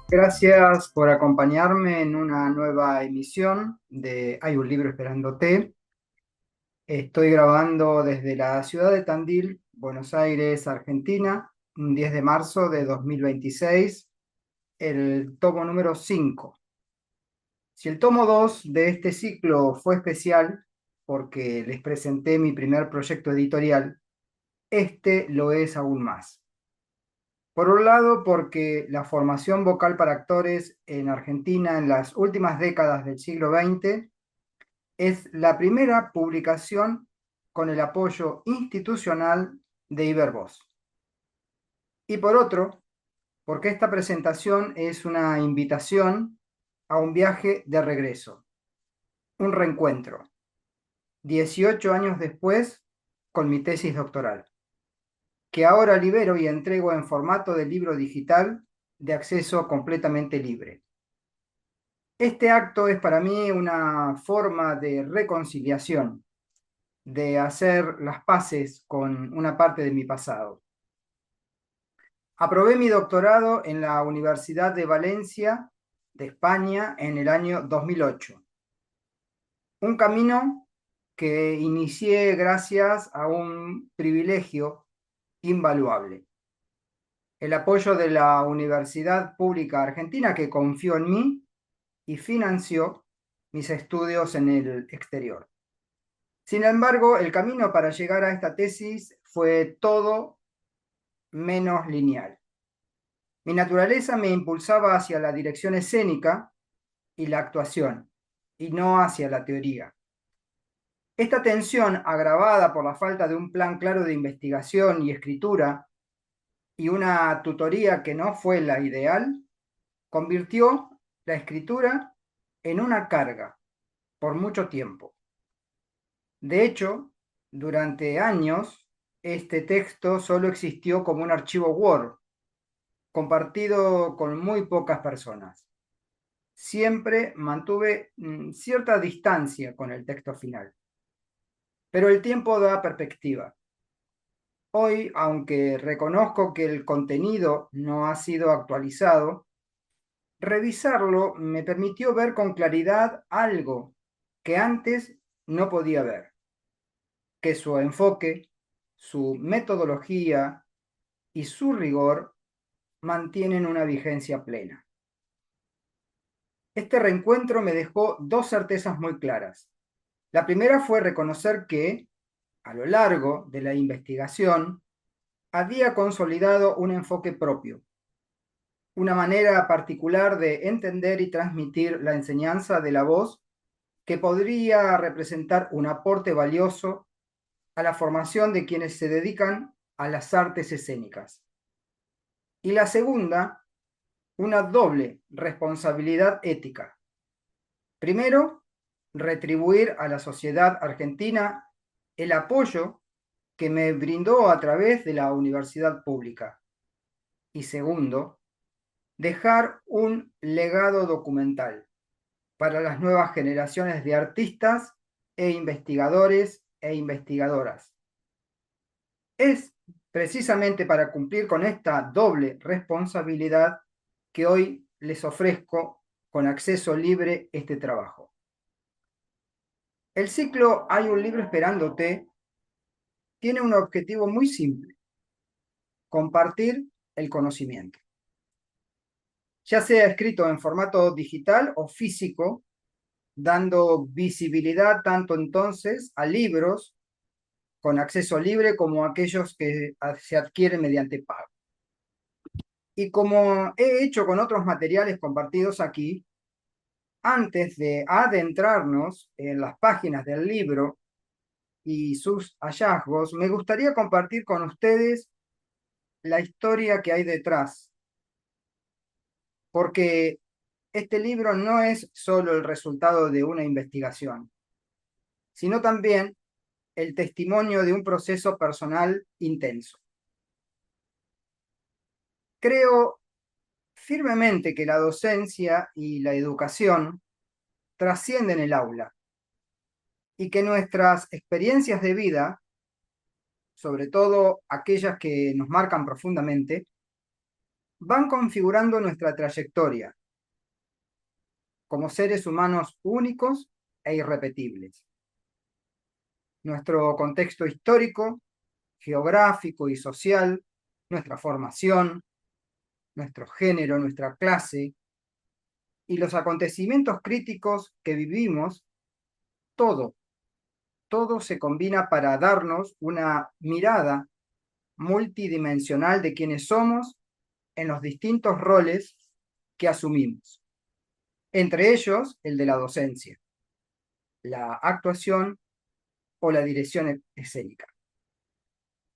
Gracias por acompañarme en una nueva emisión de Hay un libro esperándote. Estoy grabando desde la ciudad de Tandil, Buenos Aires, Argentina, un 10 de marzo de 2026, el tomo número 5. Si el tomo 2 de este ciclo fue especial porque les presenté mi primer proyecto editorial, este lo es aún más. Por un lado, porque la formación vocal para actores en Argentina en las últimas décadas del siglo XX es la primera publicación con el apoyo institucional de Ibervoz. Y por otro, porque esta presentación es una invitación a un viaje de regreso, un reencuentro, 18 años después con mi tesis doctoral, que ahora libero y entrego en formato de libro digital de acceso completamente libre. Este acto es para mí una forma de reconciliación, de hacer las paces con una parte de mi pasado. Aprobé mi doctorado en la Universidad de Valencia, de España, en el año 2008. Un camino que inicié gracias a un privilegio invaluable: el apoyo de la Universidad Pública Argentina, que confió en mí y financió mis estudios en el exterior. Sin embargo, el camino para llegar a esta tesis fue todo menos lineal. Mi naturaleza me impulsaba hacia la dirección escénica y la actuación, y no hacia la teoría. Esta tensión, agravada por la falta de un plan claro de investigación y escritura y una tutoría que no fue la ideal, convirtió la escritura en una carga por mucho tiempo. De hecho, durante años, este texto solo existió como un archivo Word, compartido con muy pocas personas. Siempre mantuve cierta distancia con el texto final, pero el tiempo da perspectiva. Hoy, aunque reconozco que el contenido no ha sido actualizado, revisarlo me permitió ver con claridad algo que antes no podía ver: que su enfoque, su metodología y su rigor mantienen una vigencia plena. Este reencuentro me dejó dos certezas muy claras. La primera fue reconocer que, a lo largo de la investigación, había consolidado un enfoque propio, una manera particular de entender y transmitir la enseñanza de la voz que podría representar un aporte valioso a la formación de quienes se dedican a las artes escénicas. Y la segunda, una doble responsabilidad ética. Primero, retribuir a la sociedad argentina el apoyo que me brindó a través de la universidad pública. Y segundo, dejar un legado documental para las nuevas generaciones de artistas e investigadores e investigadoras. Es precisamente para cumplir con esta doble responsabilidad que hoy les ofrezco con acceso libre este trabajo. El ciclo Hay un libro esperándote tiene un objetivo muy simple: compartir el conocimiento, ya sea escrito en formato digital o físico, dando visibilidad tanto entonces a libros con acceso libre como a aquellos que se adquieren mediante pago. Y como he hecho con otros materiales compartidos aquí, antes de adentrarnos en las páginas del libro y sus hallazgos, me gustaría compartir con ustedes la historia que hay detrás, porque este libro no es solo el resultado de una investigación, sino también el testimonio de un proceso personal intenso. Creo firmemente que la docencia y la educación trascienden el aula y que nuestras experiencias de vida, sobre todo aquellas que nos marcan profundamente, van configurando nuestra trayectoria como seres humanos únicos e irrepetibles. Nuestro contexto histórico, geográfico y social, nuestra formación, nuestro género, nuestra clase y los acontecimientos críticos que vivimos, todo, todo se combina para darnos una mirada multidimensional de quiénes somos en los distintos roles que asumimos, entre ellos el de la docencia, la actuación o la dirección escénica.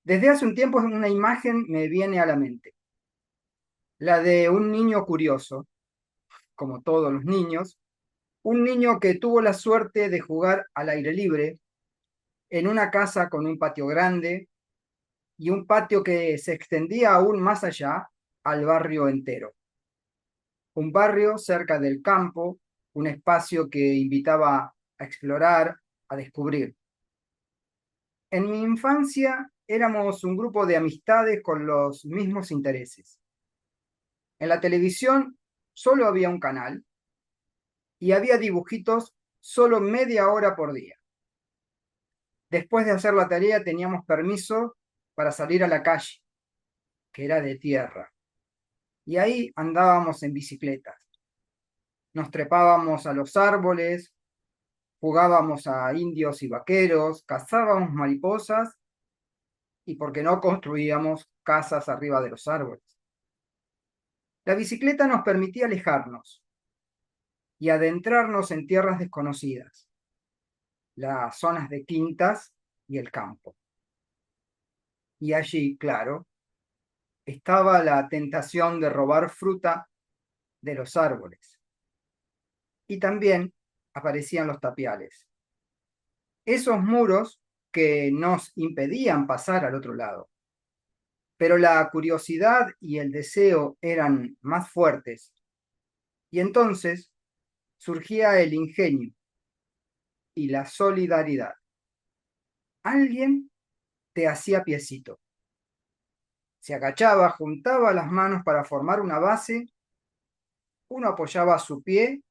Desde hace un tiempo una imagen me viene a la mente, la de un niño curioso, como todos los niños, un niño que tuvo la suerte de jugar al aire libre en una casa con un patio grande y un patio que se extendía aún más allá al barrio entero. Un barrio cerca del campo, un espacio que invitaba a explorar, a descubrir. En mi infancia éramos un grupo de amistades con los mismos intereses. En la televisión solo había un canal y había dibujitos solo media hora por día. Después de hacer la tarea teníamos permiso para salir a la calle, que era de tierra, y ahí andábamos en bicicletas. Nos trepábamos a los árboles, jugábamos a indios y vaqueros, cazábamos mariposas y, por qué no, construíamos casas arriba de los árboles. La bicicleta nos permitía alejarnos y adentrarnos en tierras desconocidas, las zonas de quintas y el campo. Y allí, claro, estaba la tentación de robar fruta de los árboles. Y también aparecían los tapiales, esos muros que nos impedían pasar al otro lado. Pero la curiosidad y el deseo eran más fuertes, y entonces surgía el ingenio y la solidaridad. Alguien te hacía piecito. Se agachaba, juntaba las manos para formar una base, uno apoyaba su pie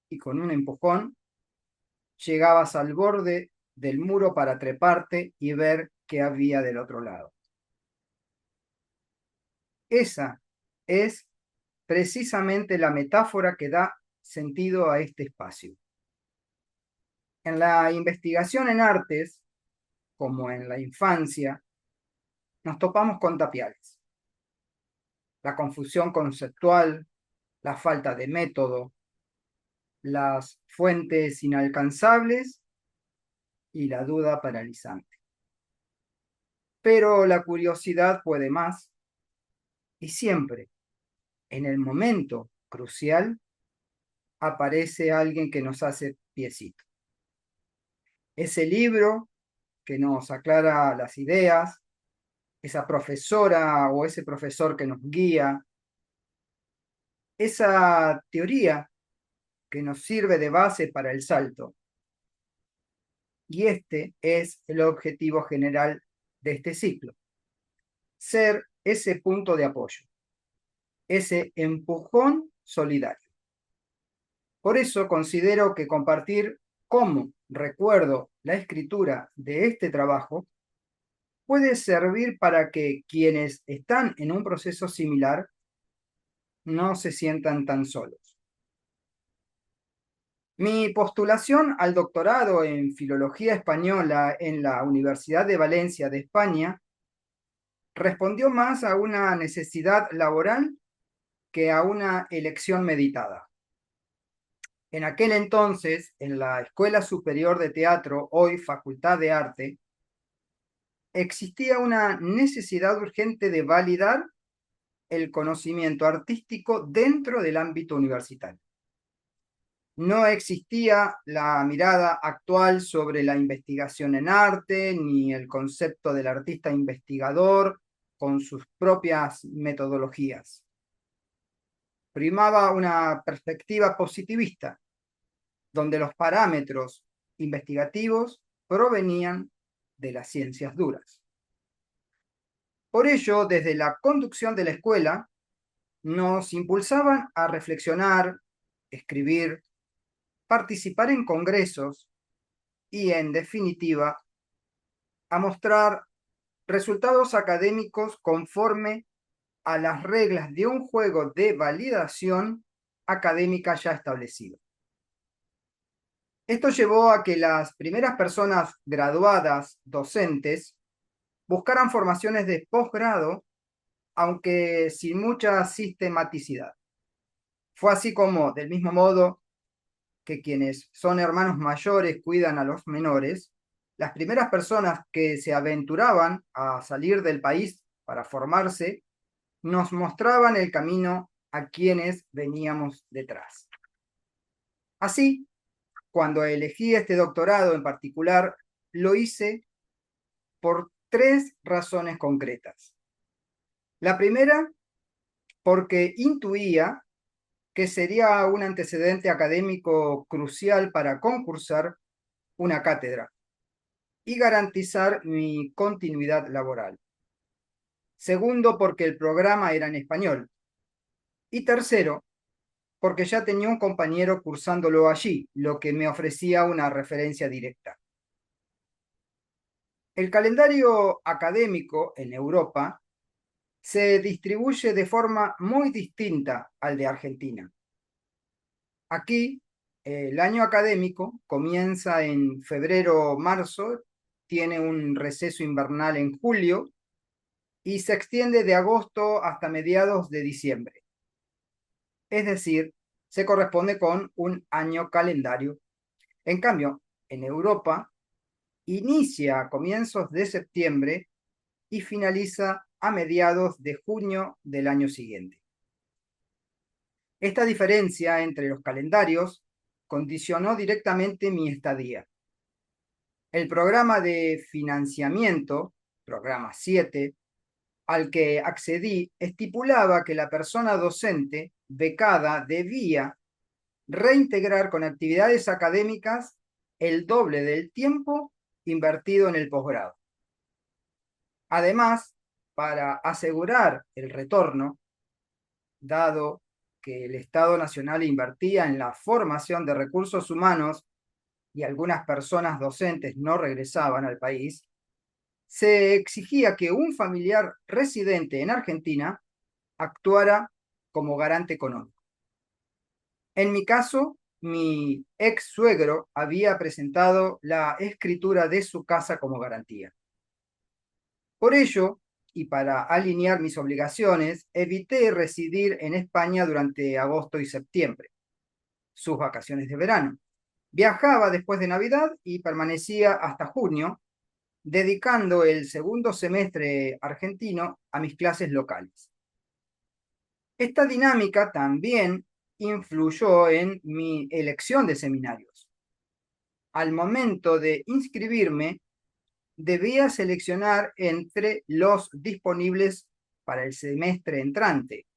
y con un empujón llegabas al borde del muro para treparte y ver qué había del otro lado. Esa es precisamente la metáfora que da sentido a este espacio. En la investigación en artes, como en la infancia, nos topamos con tapiales. La confusión conceptual, la falta de método, las fuentes inalcanzables y la duda paralizante. Pero la curiosidad puede más y siempre, en el momento crucial, aparece alguien que nos hace piecito. Ese libro que nos aclara las ideas, esa profesora o ese profesor que nos guía, esa teoría que nos sirve de base para el salto. Y este es el objetivo general de este ciclo: ser ese punto de apoyo, ese empujón solidario. Por eso considero que compartir cómo recuerdo la escritura de este trabajo puede servir para que quienes están en un proceso similar no se sientan tan solos. Mi postulación al doctorado en Filología Española en la Universidad de Valencia de España respondió más a una necesidad laboral que a una elección meditada. En aquel entonces, en la Escuela Superior de Teatro, hoy Facultad de Arte, existía una necesidad urgente de validar el conocimiento artístico dentro del ámbito universitario. No existía la mirada actual sobre la investigación en arte, ni el concepto del artista investigador con sus propias metodologías. Primaba una perspectiva positivista, donde los parámetros investigativos provenían de las ciencias duras. Por ello, desde la conducción de la escuela, nos impulsaban a reflexionar, escribir, participar en congresos y, en definitiva, a mostrar resultados académicos conforme a las reglas de un juego de validación académica ya establecido. Esto llevó a que las primeras personas graduadas docentes buscaran formaciones de posgrado, aunque sin mucha sistematicidad. Fue así como, del mismo modo que quienes son hermanos mayores cuidan a los menores, las primeras personas que se aventuraban a salir del país para formarse nos mostraban el camino a quienes veníamos detrás. Así, cuando elegí este doctorado en particular, lo hice por tres razones concretas. La primera, porque intuía que sería un antecedente académico crucial para concursar una cátedra y garantizar mi continuidad laboral. Segundo, porque el programa era en español. Y tercero, porque ya tenía un compañero cursándolo allí, lo que me ofrecía una referencia directa. El calendario académico en Europa se distribuye de forma muy distinta al de Argentina. Aquí, el año académico comienza en febrero o marzo, tiene un receso invernal en julio y se extiende de agosto hasta mediados de diciembre. Es decir, se corresponde con un año calendario. En cambio, en Europa, inicia a comienzos de septiembre y finaliza a mediados de junio del año siguiente. Esta diferencia entre los calendarios condicionó directamente mi estadía. El programa de financiamiento, programa 7, al que accedí, estipulaba que la persona docente becada debía reintegrar con actividades académicas el doble del tiempo invertido en el posgrado. Además, para asegurar el retorno, dado que el Estado Nacional invertía en la formación de recursos humanos y algunas personas docentes no regresaban al país, se exigía que un familiar residente en Argentina actuara como garante económico. En mi caso, mi ex suegro había presentado la escritura de su casa como garantía. Por ello, y para alinear mis obligaciones, evité residir en España durante agosto y septiembre, sus vacaciones de verano. Viajaba después de Navidad y permanecía hasta junio, dedicando el segundo semestre argentino a mis clases locales. Esta dinámica también influyó en mi elección de seminarios. Al momento de inscribirme, debía seleccionar entre los disponibles para el semestre entrante,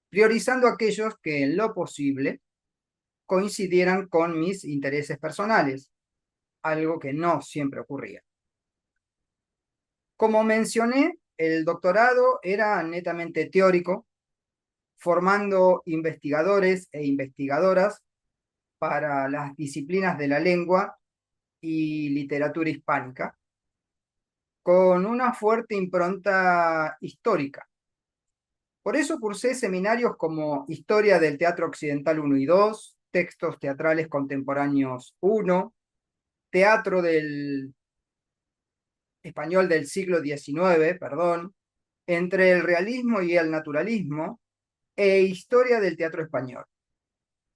priorizando aquellos que en lo posible coincidieran con mis intereses personales, algo que no siempre ocurría. Como mencioné, el doctorado era netamente teórico, formando investigadores e investigadoras para las disciplinas de la lengua y literatura hispánica, con una fuerte impronta histórica. Por eso cursé seminarios como Historia del Teatro Occidental 1 y 2, Textos Teatrales Contemporáneos 1, Teatro del Español del siglo XIX, perdón, entre el realismo y el naturalismo, e Historia del Teatro Español.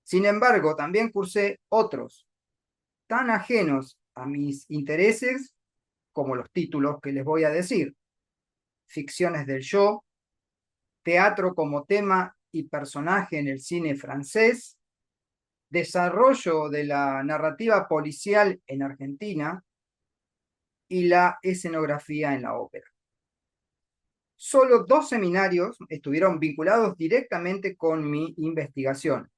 Sin embargo, también cursé otros, tan ajenos a mis intereses como los títulos que les voy a decir: Ficciones del yo, Teatro como tema y personaje en el cine francés, Desarrollo de la narrativa policial en Argentina y la escenografía en la ópera. Solo 2 seminarios estuvieron vinculados directamente con mi investigación: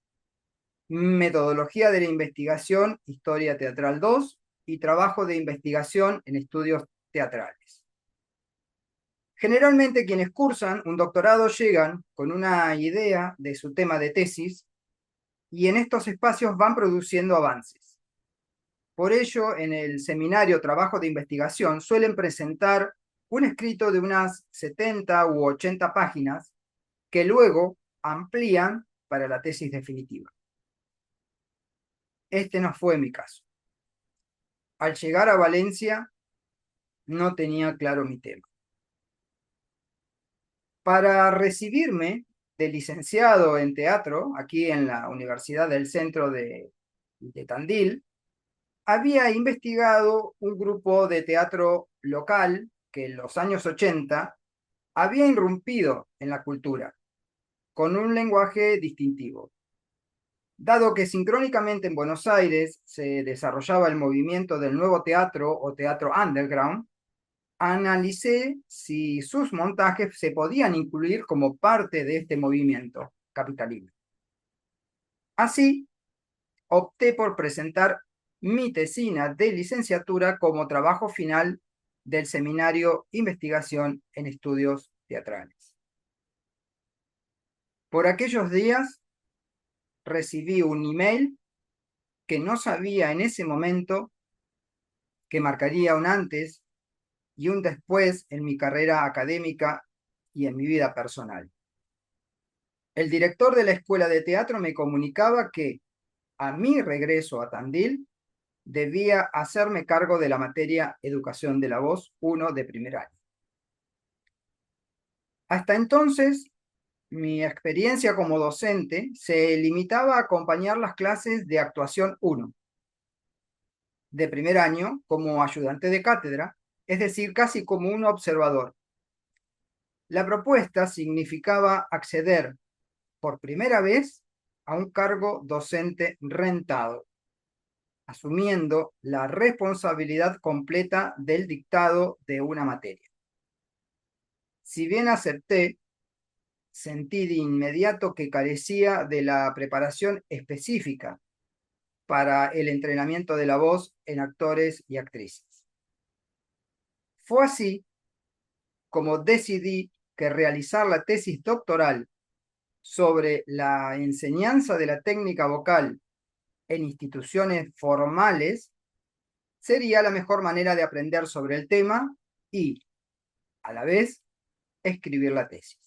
Metodología de la investigación, Historia Teatral 2, y Trabajo de investigación en estudios teatrales. Generalmente quienes cursan un doctorado llegan con una idea de su tema de tesis y en estos espacios van produciendo avances. Por ello, en el seminario Trabajo de Investigación suelen presentar un escrito de unas 70 u 80 páginas que luego amplían para la tesis definitiva. Este no fue mi caso. Al llegar a Valencia, no tenía claro mi tema. Para recibirme de licenciado en teatro, aquí en la Universidad del Centro de Tandil, había investigado un grupo de teatro local que en los años 80 había irrumpido en la cultura, con un lenguaje distintivo. Dado que sincrónicamente en Buenos Aires se desarrollaba el movimiento del nuevo teatro o teatro underground, analicé si sus montajes se podían incluir como parte de este movimiento capitalino. Así, opté por presentar mi tesina de licenciatura como trabajo final del seminario Investigación en Estudios Teatrales. Por aquellos días recibí un email que no sabía en ese momento que marcaría un antes y un después en mi carrera académica y en mi vida personal. El director de la escuela de teatro me comunicaba que a mi regreso a Tandil debía hacerme cargo de la materia Educación de la Voz 1 de primer año. Hasta entonces, mi experiencia como docente se limitaba a acompañar las clases de actuación 1 de primer año como ayudante de cátedra, es decir, casi como un observador. La propuesta significaba acceder por primera vez a un cargo docente rentado, asumiendo la responsabilidad completa del dictado de una materia. Si bien acepté, sentí de inmediato que carecía de la preparación específica para el entrenamiento de la voz en actores y actrices. Fue así como decidí que realizar la tesis doctoral sobre la enseñanza de la técnica vocal en instituciones formales sería la mejor manera de aprender sobre el tema y, a la vez, escribir la tesis.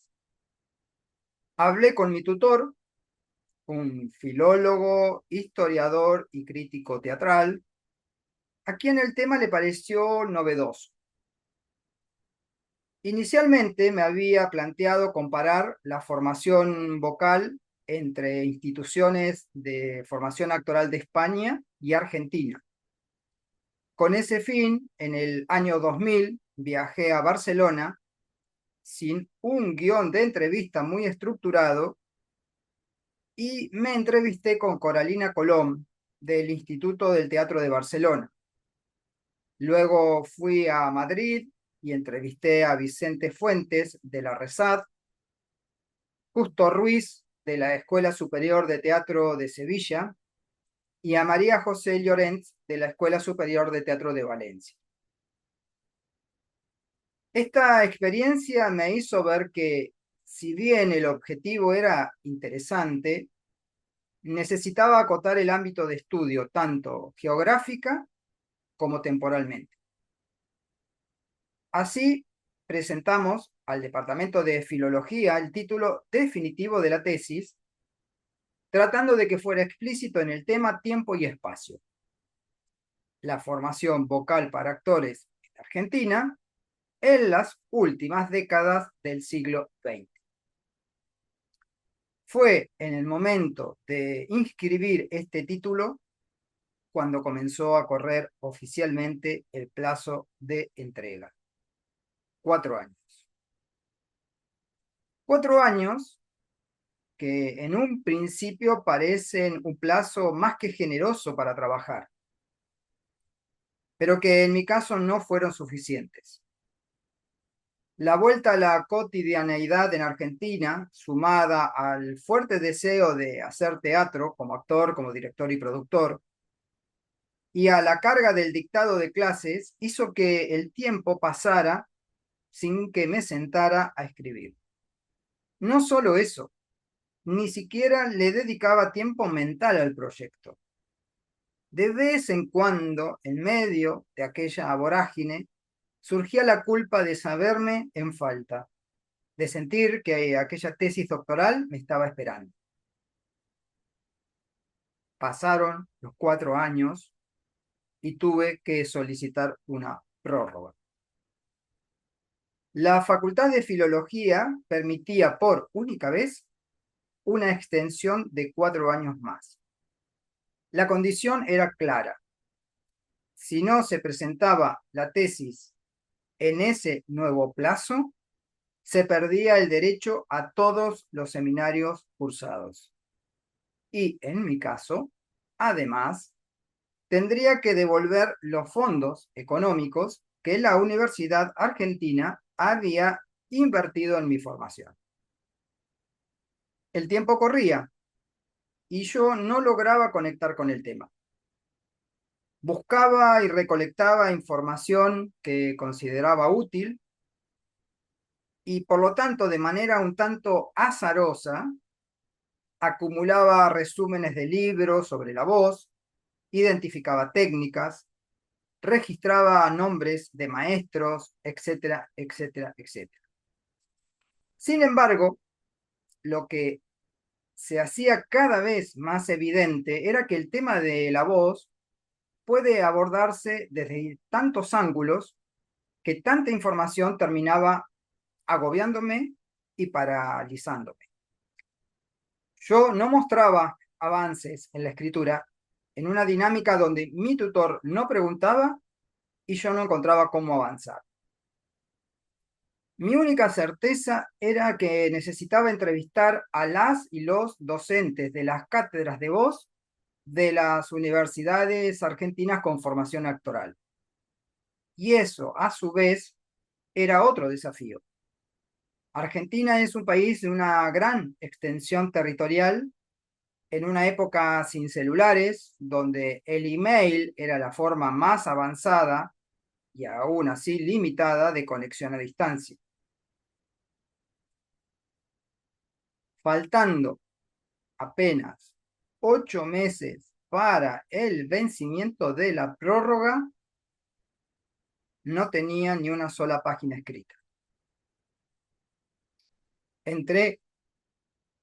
Hablé con mi tutor, un filólogo, historiador y crítico teatral, a quien el tema le pareció novedoso. Inicialmente me había planteado comparar la formación vocal entre instituciones de formación actoral de España y Argentina. Con ese fin, en el año 2000 viajé a Barcelona sin un guión de entrevista muy estructurado y me entrevisté con Coralina Colom del Instituto del Teatro de Barcelona. Luego fui a Madrid y entrevisté a Vicente Fuentes de la RESAD, Justo Ruiz de la Escuela Superior de Teatro de Sevilla y a María José Llorens de la Escuela Superior de Teatro de Valencia. Esta experiencia me hizo ver que, si bien el objetivo era interesante, necesitaba acotar el ámbito de estudio tanto geográfica como temporalmente. Así, presentamos al Departamento de Filología el título definitivo de la tesis, tratando de que fuera explícito en el tema tiempo y espacio. La formación vocal para actores en Argentina en las últimas décadas del siglo XX. Fue en el momento de inscribir este título cuando comenzó a correr oficialmente el plazo de entrega. 4 años. 4 años que en un principio parecen un plazo más que generoso para trabajar, pero que en mi caso no fueron suficientes. La vuelta a la cotidianeidad en Argentina, sumada al fuerte deseo de hacer teatro como actor, como director y productor, y a la carga del dictado de clases, hizo que el tiempo pasara sin que me sentara a escribir. No solo eso, ni siquiera le dedicaba tiempo mental al proyecto. De vez en cuando, en medio de aquella vorágine, surgía la culpa de saberme en falta, de sentir que aquella tesis doctoral me estaba esperando. Pasaron los 4 años y tuve que solicitar una prórroga. La Facultad de Filología permitía por única vez una extensión de 4 años más. La condición era clara. Si no se presentaba la tesis en ese nuevo plazo, se perdía el derecho a todos los seminarios cursados. Y en mi caso, además, tendría que devolver los fondos económicos que la Universidad Argentina había invertido en mi formación. El tiempo corría y yo no lograba conectar con el tema. Buscaba y recolectaba información que consideraba útil y por lo tanto de manera un tanto azarosa acumulaba resúmenes de libros sobre la voz, identificaba técnicas, registraba nombres de maestros, etcétera, etcétera, etcétera. Sin embargo, lo que se hacía cada vez más evidente era que el tema de la voz puede abordarse desde tantos ángulos que tanta información terminaba agobiándome y paralizándome. Yo no mostraba avances en la escritura en una dinámica donde mi tutor no preguntaba y yo no encontraba cómo avanzar. Mi única certeza era que necesitaba entrevistar a las y los docentes de las cátedras de voz de las universidades argentinas con formación actoral. Y eso, a su vez, era otro desafío. Argentina es un país de una gran extensión territorial, en una época sin celulares, donde el email era la forma más avanzada y aún así limitada de conexión a distancia. Faltando apenas 8 meses para el vencimiento de la prórroga, no tenía ni una sola página escrita. Entré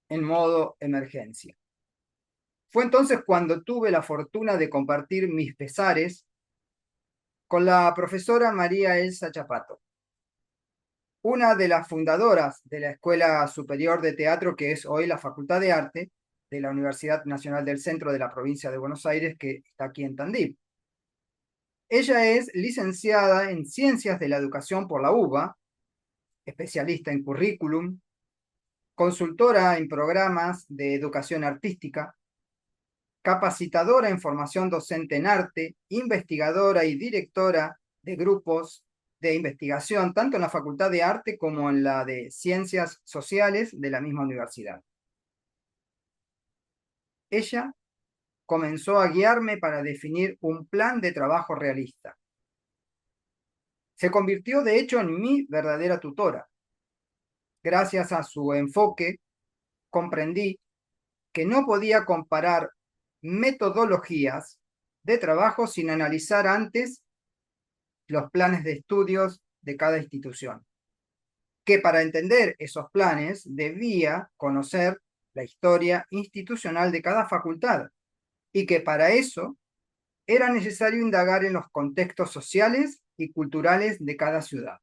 en modo emergencia. Fue entonces cuando tuve la fortuna de compartir mis pesares con la profesora María Elsa Chapato, una de las fundadoras de la Escuela Superior de Teatro, que es hoy la Facultad de Arte de la Universidad Nacional del Centro de la provincia de Buenos Aires, que está aquí en Tandil. Ella es licenciada en Ciencias de la Educación por la UBA, especialista en currículum, consultora en programas de educación artística, capacitadora en formación docente en arte, investigadora y directora de grupos de investigación, tanto en la Facultad de Arte como en la de Ciencias Sociales de la misma universidad. Ella comenzó a guiarme para definir un plan de trabajo realista. Se convirtió, de hecho, en mi verdadera tutora. Gracias a su enfoque, comprendí que no podía comparar metodologías de trabajo sin analizar antes los planes de estudios de cada institución, que para entender esos planes debía conocer la historia institucional de cada facultad y que para eso era necesario indagar en los contextos sociales y culturales de cada ciudad.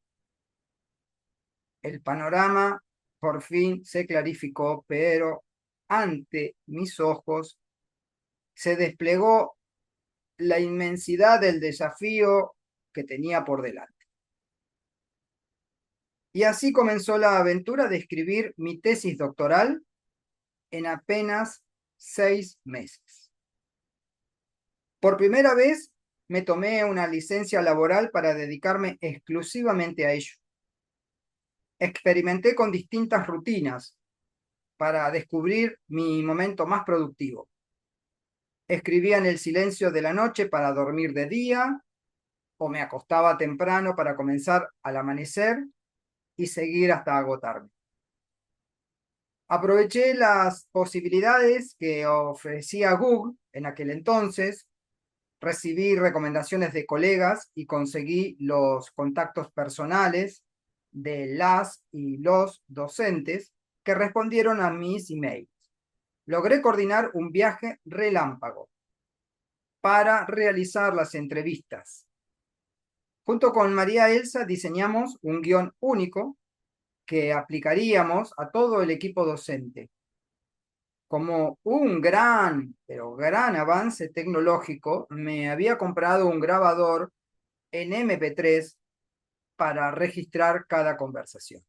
El panorama por fin se clarificó, pero ante mis ojos se desplegó la inmensidad del desafío que tenía por delante. Y así comenzó la aventura de escribir mi tesis doctoral en apenas 6 meses. Por primera vez me tomé una licencia laboral para dedicarme exclusivamente a ello. Experimenté con distintas rutinas para descubrir mi momento más productivo. Escribía en el silencio de la noche para dormir de día, o me acostaba temprano para comenzar al amanecer, y seguir hasta agotarme. Aproveché las posibilidades que ofrecía Google en aquel entonces, recibí recomendaciones de colegas y conseguí los contactos personales de las y los docentes que respondieron a mis emails. Logré coordinar un viaje relámpago para realizar las entrevistas. Junto con María Elsa diseñamos un guión único que aplicaríamos a todo el equipo docente. Como un gran, pero gran avance tecnológico, me había comprado un grabador en MP3 para registrar cada conversación.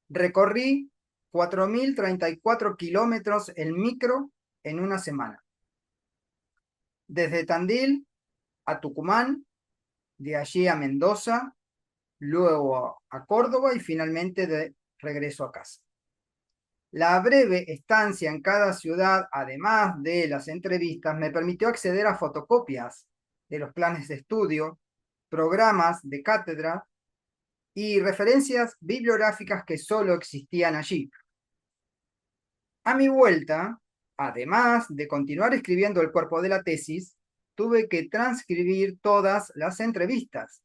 Recorrí 4.034 kilómetros en micro en una semana. Desde Tandil a Tucumán, de allí a Mendoza, luego a Córdoba y finalmente de regreso a casa. La breve estancia en cada ciudad, además de las entrevistas, me permitió acceder a fotocopias de los planes de estudio, programas de cátedra y referencias bibliográficas que solo existían allí. A mi vuelta, además de continuar escribiendo el cuerpo de la tesis, tuve que transcribir todas las entrevistas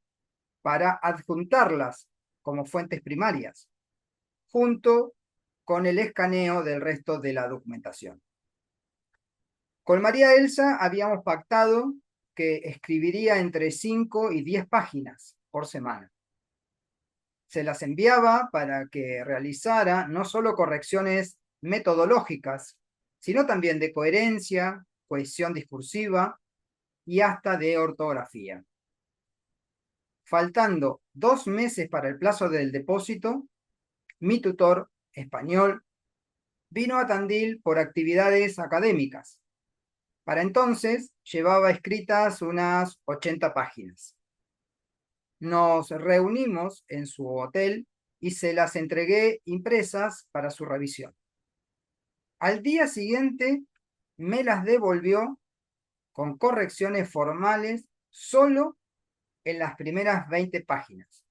para adjuntarlas como fuentes primarias, junto con el escaneo del resto de la documentación. Con María Elsa habíamos pactado que escribiría entre 5 y 10 páginas por semana. Se las enviaba para que realizara no solo correcciones metodológicas, sino también de coherencia, cohesión discursiva y hasta de ortografía. Faltando 2 meses para el plazo del depósito, mi tutor español vino a Tandil por actividades académicas. Para entonces llevaba escritas unas 80 páginas. Nos reunimos en su hotel y se las entregué impresas para su revisión. Al día siguiente me las devolvió con correcciones formales solo en las primeras 20 páginas.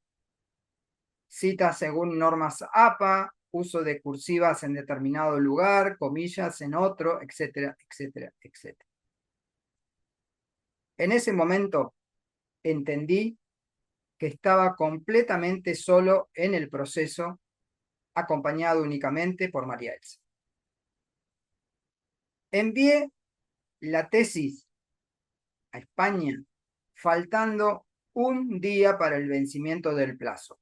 Citas según normas APA, uso de cursivas en determinado lugar, comillas en otro, etcétera, etcétera, etcétera. En ese momento entendí que estaba completamente solo en el proceso, acompañado únicamente por María Elsa. Envié la tesis a España faltando un día para el vencimiento del plazo.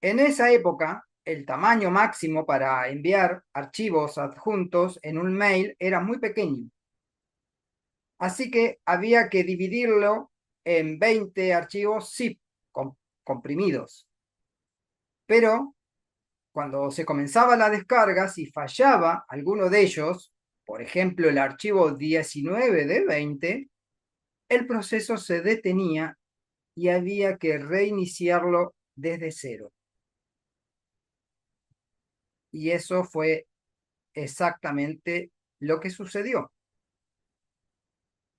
En esa época, el tamaño máximo para enviar archivos adjuntos en un mail era muy pequeño. Así que había que dividirlo en 20 archivos zip comprimidos. Pero cuando se comenzaba la descarga, si fallaba alguno de ellos, por ejemplo el archivo 19 de 20, el proceso se detenía y había que reiniciarlo desde cero. Y eso fue exactamente lo que sucedió.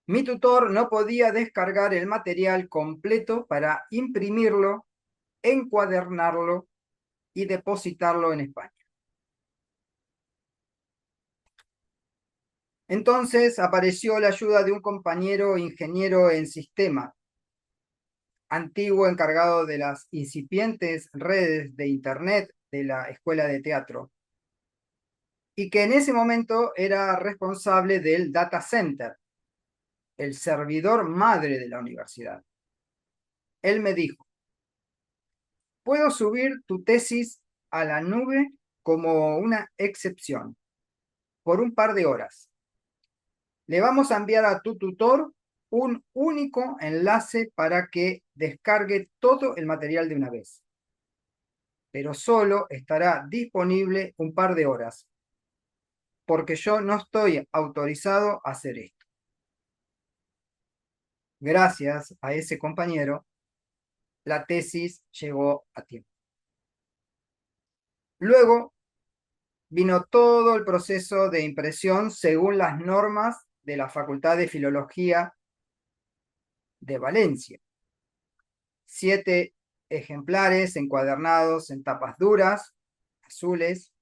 Mi tutor no podía descargar el material completo para imprimirlo, encuadernarlo y depositarlo en España. Entonces apareció la ayuda de un compañero ingeniero en sistema, antiguo encargado de las incipientes redes de Internet de la Escuela de Teatro, y que en ese momento era responsable del data center, el servidor madre de la universidad. Él me dijo: puedo subir tu tesis a la nube como una excepción, por un par de horas. Le vamos a enviar a tu tutor un único enlace para que descargue todo el material de una vez. Pero solo estará disponible un par de horas, porque yo no estoy autorizado a hacer esto. Gracias a ese compañero, la tesis llegó a tiempo. Luego vino todo el proceso de impresión según las normas de la Facultad de Filología de Valencia. 7 ejemplares encuadernados en tapas duras, azules,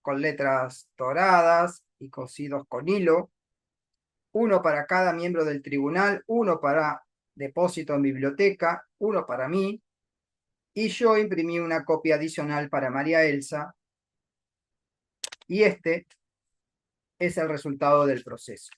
con letras doradas y cosidos con hilo, uno para cada miembro del tribunal, uno para depósito en biblioteca, uno para mí, y yo imprimí una copia adicional para María Elsa, y este es el resultado del proceso.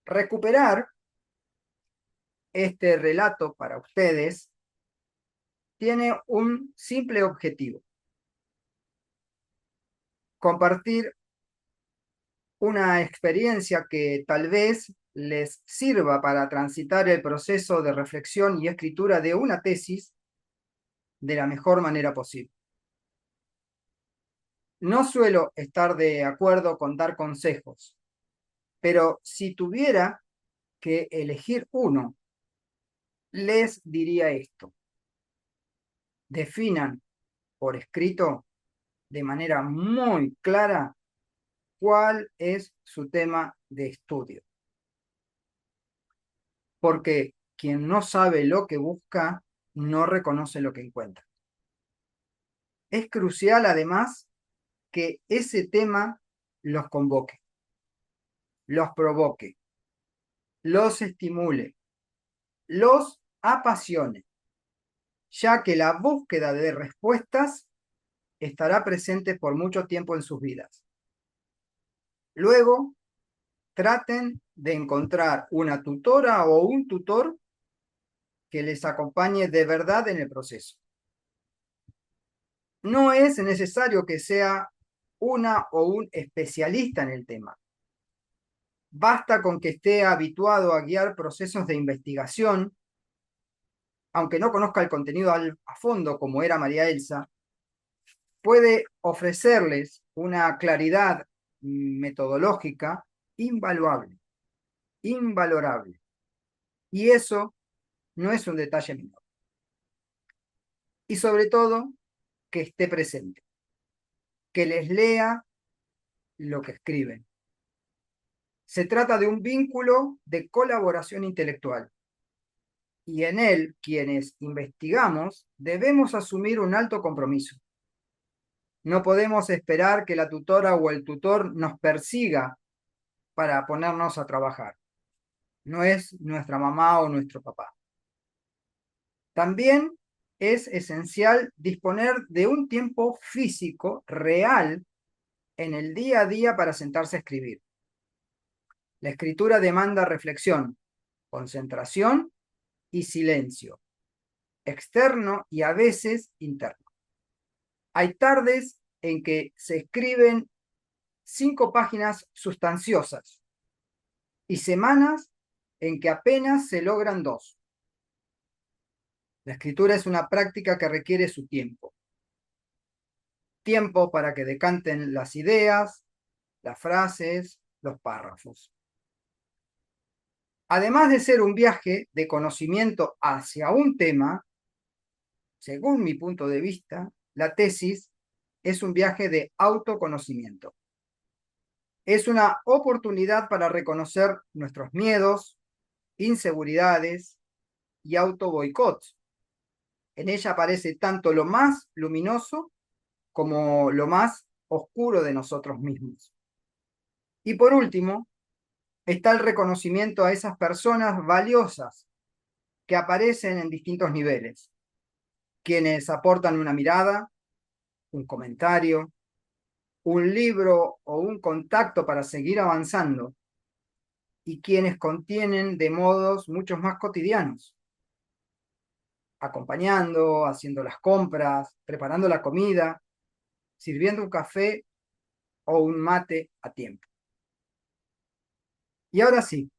Recuperar este relato para ustedes tiene un simple objetivo: compartir una experiencia que tal vez les sirva para transitar el proceso de reflexión y escritura de una tesis de la mejor manera posible. No suelo estar de acuerdo con dar consejos, pero si tuviera que elegir uno, les diría esto: definan por escrito de manera muy clara cuál es su tema de estudio. Porque quien no sabe lo que busca, no reconoce lo que encuentra. Es crucial, además, que ese tema los convoque, los provoque, los estimule, los apasione, ya que la búsqueda de respuestas estará presente por mucho tiempo en sus vidas. Luego, traten de encontrar una tutora o un tutor que les acompañe de verdad en el proceso. No es necesario que sea una o un especialista en el tema. Basta con que esté habituado a guiar procesos de investigación, aunque no conozca el contenido a fondo como era María Elsa. Puede ofrecerles una claridad metodológica invaluable, invalorable. Y eso no es un detalle menor. Y sobre todo, que esté presente, que les lea lo que escriben. Se trata de un vínculo de colaboración intelectual, y en él, quienes investigamos, debemos asumir un alto compromiso. No podemos esperar que la tutora o el tutor nos persiga para ponernos a trabajar. No es nuestra mamá o nuestro papá. También es esencial disponer de un tiempo físico real en el día a día para sentarse a escribir. La escritura demanda reflexión, concentración y silencio, externo y a veces interno. Hay tardes en que se escriben 5 páginas sustanciosas y semanas en que apenas se logran 2. La escritura es una práctica que requiere su tiempo. Tiempo para que decanten las ideas, las frases, los párrafos. Además de ser un viaje de conocimiento hacia un tema, según mi punto de vista, la tesis es un viaje de autoconocimiento. Es una oportunidad para reconocer nuestros miedos, inseguridades y autoboicots. En ella aparece tanto lo más luminoso como lo más oscuro de nosotros mismos. Y por último, está el reconocimiento a esas personas valiosas que aparecen en distintos niveles, quienes aportan una mirada, un comentario, un libro o un contacto para seguir avanzando, y quienes contienen de modos muchos más cotidianos, acompañando, haciendo las compras, preparando la comida, sirviendo un café o un mate a tiempo. Y ahora sí,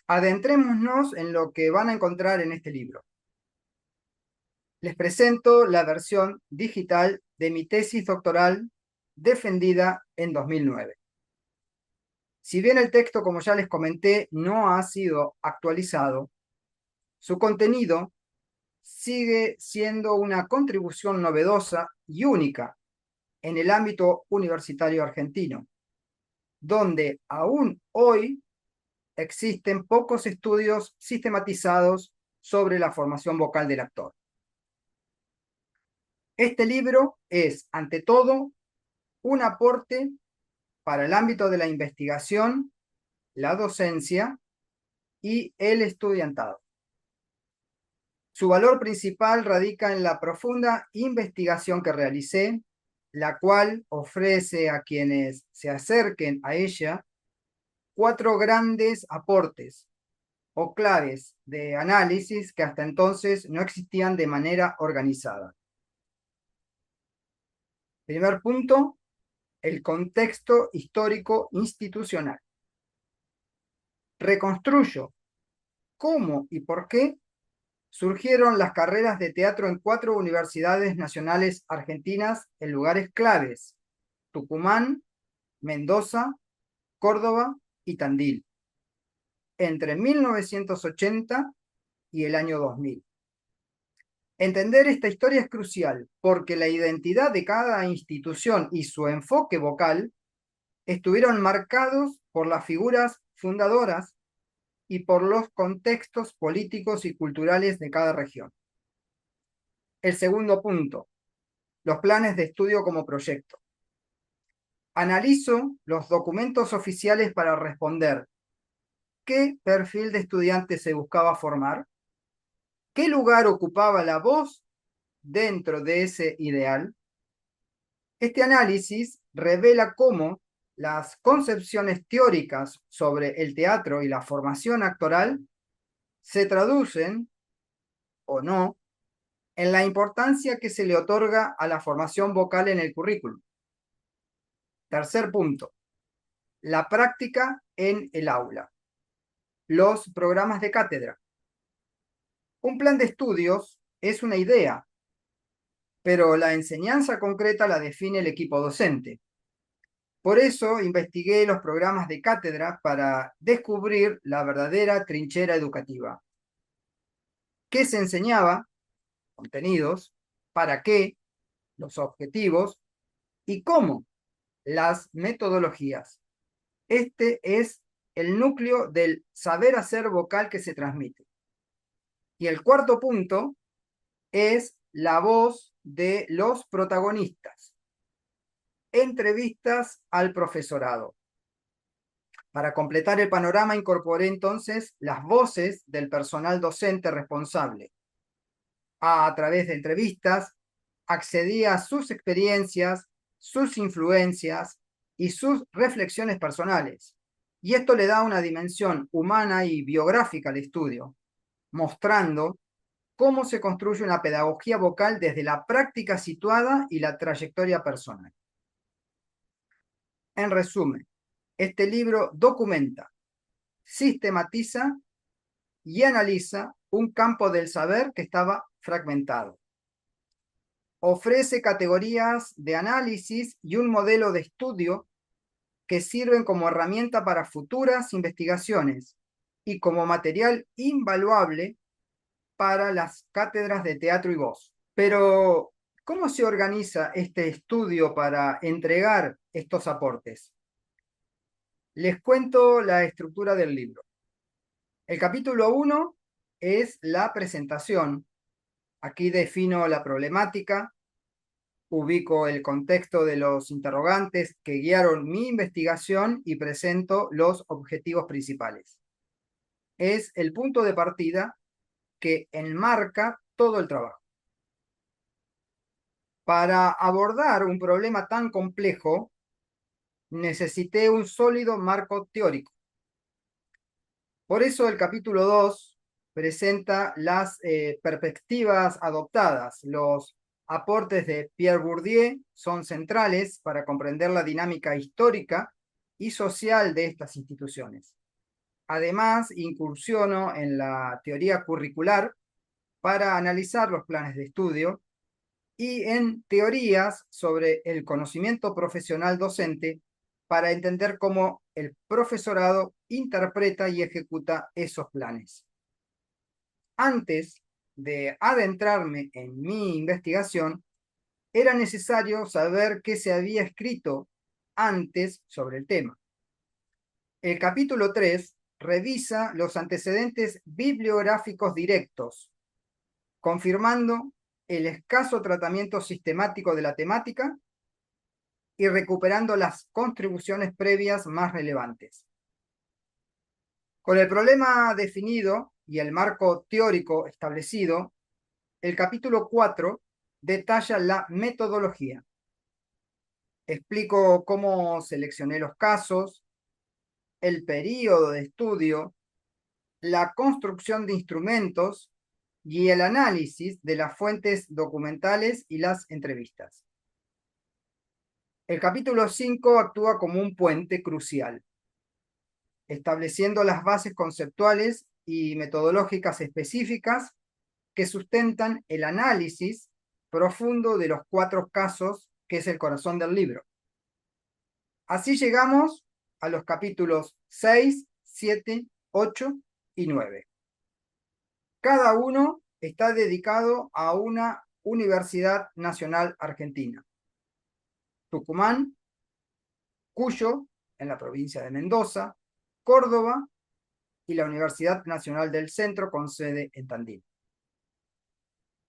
adentrémonos en lo que van a encontrar en este libro. Les presento la versión digital de mi tesis doctoral defendida en 2009. Si bien el texto, como ya les comenté, no ha sido actualizado, su contenido sigue siendo una contribución novedosa y única en el ámbito universitario argentino, donde aún hoy existen pocos estudios sistematizados sobre la formación vocal del actor. Este libro es, ante todo, un aporte para el ámbito de la investigación, la docencia y el estudiantado. Su valor principal radica en la profunda investigación que realicé, la cual ofrece a quienes se acerquen a ella 4 grandes aportes o claves de análisis que hasta entonces no existían de manera organizada. Primer punto, el contexto histórico institucional. Reconstruyo cómo y por qué surgieron las carreras de teatro en 4 universidades nacionales argentinas en lugares claves: Tucumán, Mendoza, Córdoba y Tandil, entre 1980 y el año 2000. Entender esta historia es crucial porque la identidad de cada institución y su enfoque vocal estuvieron marcados por las figuras fundadoras y por los contextos políticos y culturales de cada región. El segundo punto, los planes de estudio como proyecto. Analizo los documentos oficiales para responder qué perfil de estudiante se buscaba formar, qué lugar ocupaba la voz dentro de ese ideal. Este análisis revela cómo las concepciones teóricas sobre el teatro y la formación actoral se traducen, o no, en la importancia que se le otorga a la formación vocal en el currículum. Tercer punto, la práctica en el aula. Los programas de cátedra. Un plan de estudios es una idea, pero la enseñanza concreta la define el equipo docente. Por eso investigué los programas de cátedra para descubrir la verdadera trinchera educativa. ¿Qué se enseñaba? Contenidos. ¿Para qué? Los objetivos. ¿Y cómo? Las metodologías. Este es el núcleo del saber hacer vocal que se transmite. Y el cuarto punto es la voz de los protagonistas. Entrevistas al profesorado. Para completar el panorama incorporé entonces las voces del personal docente responsable. A través de entrevistas accedí a sus experiencias, sus influencias y sus reflexiones personales. Y esto le da una dimensión humana y biográfica al estudio, mostrando cómo se construye una pedagogía vocal desde la práctica situada y la trayectoria personal. En resumen, este libro documenta, sistematiza y analiza un campo del saber que estaba fragmentado. Ofrece categorías de análisis y un modelo de estudio que sirven como herramienta para futuras investigaciones y como material invaluable para las cátedras de teatro y voz. Pero, ¿cómo se organiza este estudio para entregar estos aportes? Les cuento la estructura del libro. El capítulo 1 es la presentación. Aquí defino la problemática, ubico el contexto de los interrogantes que guiaron mi investigación y presento los objetivos principales. Es el punto de partida que enmarca todo el trabajo. Para abordar un problema tan complejo, necesité un sólido marco teórico. Por eso el capítulo 2 presenta las perspectivas adoptadas. Los aportes de Pierre Bourdieu son centrales para comprender la dinámica histórica y social de estas instituciones. Además, incursiono en la teoría curricular para analizar los planes de estudio y en teorías sobre el conocimiento profesional docente para entender cómo el profesorado interpreta y ejecuta esos planes. Antes de adentrarme en mi investigación, era necesario saber qué se había escrito antes sobre el tema. El capítulo 3 revisa los antecedentes bibliográficos directos, confirmando el escaso tratamiento sistemático de la temática y recuperando las contribuciones previas más relevantes. Con el problema definido y el marco teórico establecido, el capítulo 4 detalla la metodología. Explico cómo seleccioné los casos, el período de estudio, la construcción de instrumentos y el análisis de las fuentes documentales y las entrevistas. El capítulo 5 actúa como un puente crucial, estableciendo las bases conceptuales y metodológicas específicas que sustentan el análisis profundo de los 4 casos, que es el corazón del libro. Así llegamos a los capítulos 6, 7, 8 y 9. Cada uno está dedicado a una universidad nacional argentina. Tucumán, Cuyo, en la provincia de Mendoza, Córdoba y la Universidad Nacional del Centro con sede en Tandil.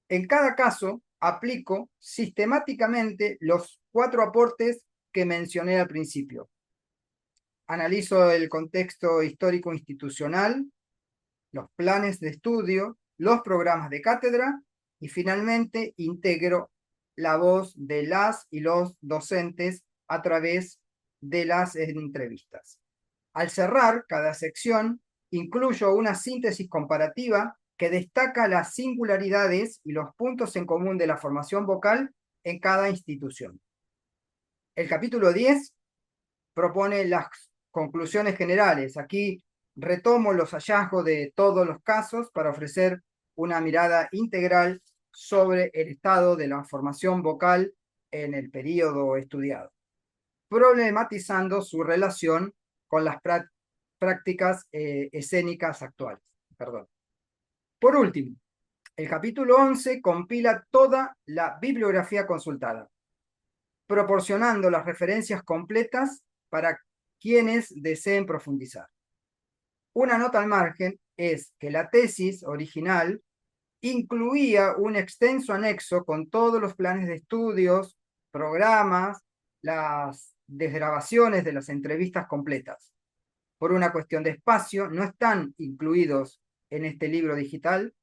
En cada caso, aplico sistemáticamente los 4 aportes que mencioné al principio. Analizo el contexto histórico institucional, los planes de estudio, los programas de cátedra y finalmente integro la voz de las y los docentes a través de las entrevistas. Al cerrar cada sección, incluyo una síntesis comparativa que destaca las singularidades y los puntos en común de la formación vocal en cada institución. El capítulo 10 propone las conclusiones generales. Aquí retomo los hallazgos de todos los casos para ofrecer una mirada integral sobre el estado de la formación vocal en el periodo estudiado, problematizando su relación con las prácticas escénicas actuales. Perdón. Por último, el capítulo 11 compila toda la bibliografía consultada, proporcionando las referencias completas para quienes deseen profundizar. Una nota al margen es que la tesis original incluía un extenso anexo con todos los planes de estudios, programas, las desgrabaciones de las entrevistas completas. Por una cuestión de espacio, no están incluidos en este libro digital,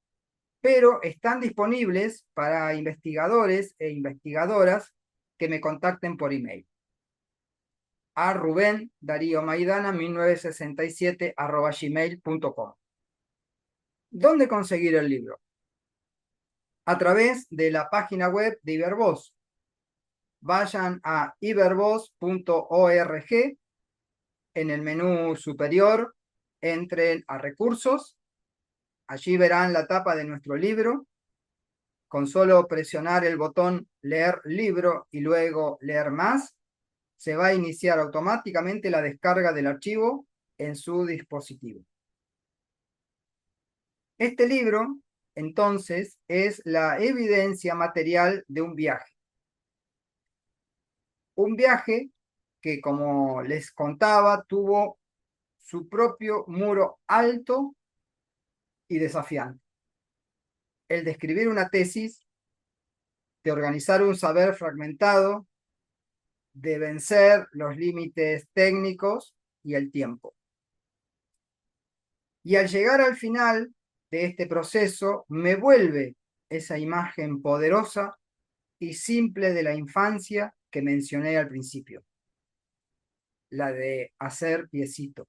pero están disponibles para investigadores e investigadoras que me contacten por email. A Rubén Darío Maidana 1967@gmail.com. ¿Dónde conseguir el libro? A través de la página web de Ibervoz. Vayan a ibervoz.org, en el menú superior entren a recursos, allí verán la tapa de nuestro libro. Con solo presionar el botón leer libro y luego leer más, se va a iniciar automáticamente la descarga del archivo en su dispositivo. Este libro, entonces, es la evidencia material de un viaje. Un viaje que, como les contaba, tuvo su propio muro alto y desafiante. El de escribir una tesis, de organizar un saber fragmentado, de vencer los límites técnicos y el tiempo. Y al llegar al final de este proceso, me vuelve esa imagen poderosa y simple de la infancia que mencioné al principio, la de hacer piecito.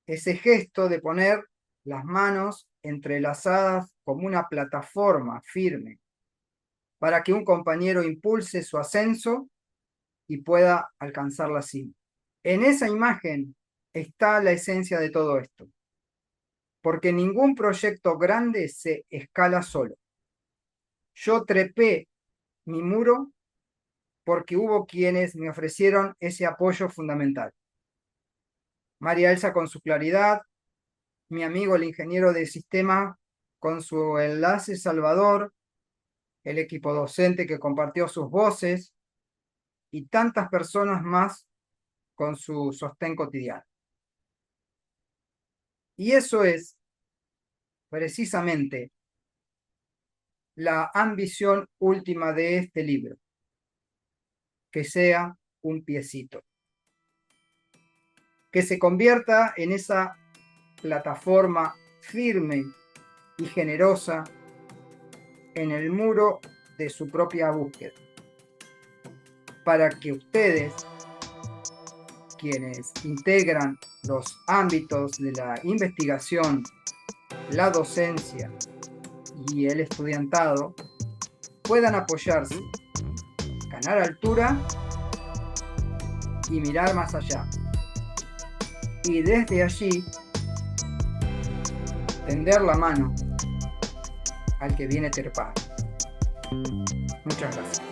Ese gesto de poner las manos entrelazadas como una plataforma firme para que un compañero impulse su ascenso y pueda alcanzar la cima. En esa imagen está la esencia de todo esto, porque ningún proyecto grande se escala solo. Yo trepé mi muro porque hubo quienes me ofrecieron ese apoyo fundamental. María Elsa con su claridad, mi amigo el ingeniero de sistema con su enlace salvador, el equipo docente que compartió sus voces y tantas personas más con su sostén cotidiano. Y eso es precisamente la ambición última de este libro, que sea un piecito, que se convierta en esa plataforma firme y generosa en el muro de su propia búsqueda, para que ustedes, quienes integran los ámbitos de la investigación, la docencia y el estudiantado, puedan apoyarse, ganar altura y mirar más allá. Y desde allí, tender la mano al que viene trepando. Muchas gracias.